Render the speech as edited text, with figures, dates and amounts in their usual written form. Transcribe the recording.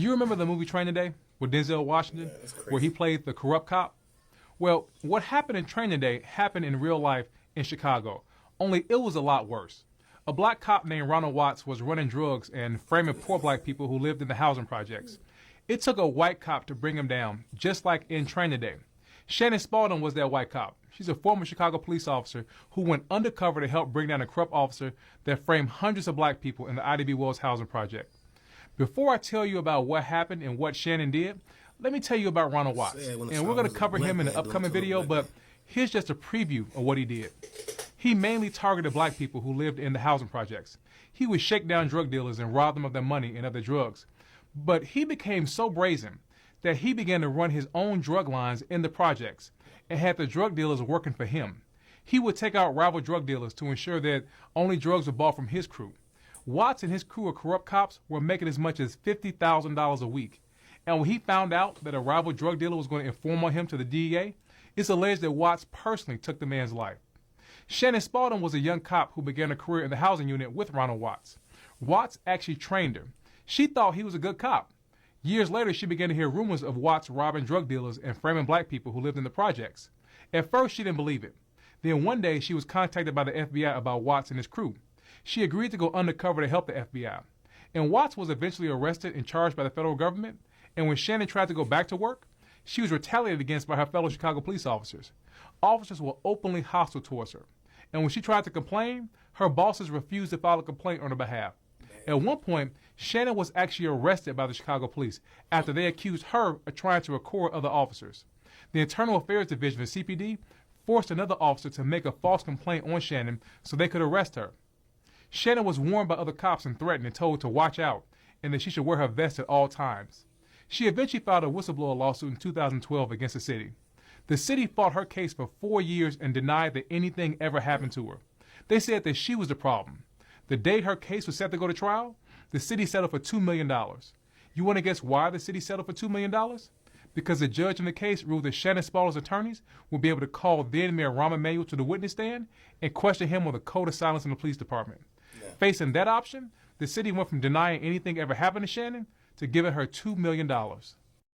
You remember the movie Training Day with Denzel Yeah, Washington, that's where he crazy. played the corrupt cop? Well, what happened in Training Day happened in real life in Chicago, only it was a lot worse. A black cop named Ronald Watts was running drugs and framing poor black people who lived in the housing projects. It took a white cop to bring him down, just like in Training Day. Shannon Spalding was that white cop. She's a former Chicago police officer who went undercover to help bring down a corrupt officer that framed hundreds of black people in the Ida B. Wells housing project. Before I tell you about what happened and what Shannon did, let me tell you about Ronald Watts. Sad when a And we're child going to was a cover black him in man an doing it upcoming to a video, black but man. here's just a preview of what he did. He mainly targeted black people who lived in the housing projects. He would shake down drug dealers and rob them of their money and other drugs. But he became so brazen that he began to run his own drug lines in the projects and had the drug dealers working for him. He would take out rival drug dealers to ensure that only drugs were bought from his crew. Watts and his crew of corrupt cops were making as much as $50,000 a week. And when he found out that a rival drug dealer was going to inform on him to the DEA, it's alleged that Watts personally took the man's life. Shannon Spalding was a young cop who began a career in the housing unit with Ronald Watts. Watts actually trained her. She thought he was a good cop. Years later, she began to hear rumors of Watts robbing drug dealers and framing black people who lived in the projects. At first, she didn't believe it. Then one day, she was contacted by the FBI about Watts and his crew. She agreed to go undercover to help the FBI. And Watts was eventually arrested and charged by the federal government. And when Shannon tried to go back to work, she was retaliated against by her fellow Chicago police officers. Officers were openly hostile towards her. And when she tried to complain, her bosses refused to file a complaint on her behalf. At one point, Shannon was actually arrested by the Chicago police after they accused her of trying to record other officers. The Internal Affairs Division of CPD forced another officer to make a false complaint on Shannon so they could arrest her. Shannon was warned by other cops and threatened and told to watch out and that she should wear her vest at all times. She eventually filed a whistleblower lawsuit in 2012 against the city. The city fought her case for 4 years and denied that anything ever happened to her. They said that she was the problem. The day her case was set to go to trial, the city settled for $2 million. You want to guess why the city settled for $2 million? Because the judge in the case ruled that Shannon Spalding's attorneys would be able to call then Mayor Rahm Emanuel to the witness stand and question him on the code of silence in the police department. Yeah. Facing that option, the city went from denying anything ever happened to Shannon to giving her $2 million.